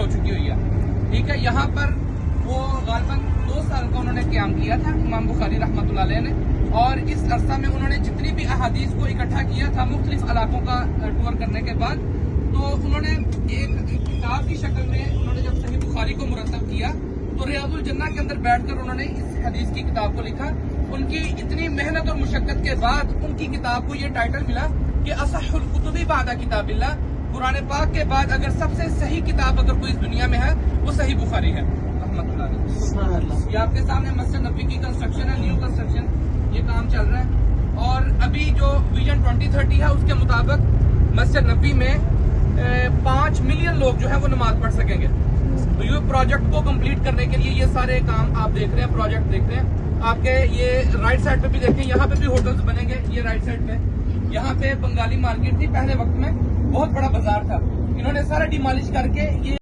चुकी हुई है। ठीक है, यहाँ पर वो गालिबन 2 साल का उन्होंने क़याम किया था इमाम बुखारी रहमतुल्लाह अलैह ने, और इस अरसा में उन्होंने जितनी भी अहादीस को इकट्ठा किया था मुख्तलिफ इलाकों का टूर करने के बाद, तो उन्होंने एक किताब की शक्ल में उन्होंने जब सही बुखारी को मुरतब किया तो रियाजुल जन्ना के अंदर बैठकर उन्होंने इस हदीस की किताब को लिखा। उनकी इतनी मेहनत और मुशक्कत के बाद उनकी किताब को ये टाइटल मिला कि असहुल कुतुबी बादा किताबिल्लाह, कुरान पाक के बाद अगर सबसे सही किताब अगर कोई इस दुनिया में है वो सही बुखारी है। ये आपके सामने मस्जिद नबी की कंस्ट्रक्शन है, न्यू कंस्ट्रक्शन, ये काम चल रहा है। और अभी जो विजन 2030 है उसके मुताबिक मस्जिद नबी में 5 मिलियन लोग जो है वो नमाज पढ़ सकेंगे। तो ये प्रोजेक्ट को कंप्लीट करने के लिए ये सारे काम आप देख रहे हैं, प्रोजेक्ट देख रहे हैं। आपके ये राइट साइड पे भी देखें, यहाँ पे भी होटल्स बनेंगे। ये राइट साइड पे यहाँ पे बंगाली मार्केट थी, पहले वक्त में बहुत बड़ा बाजार था, इन्होंने सारा डिमॉलिश करके ये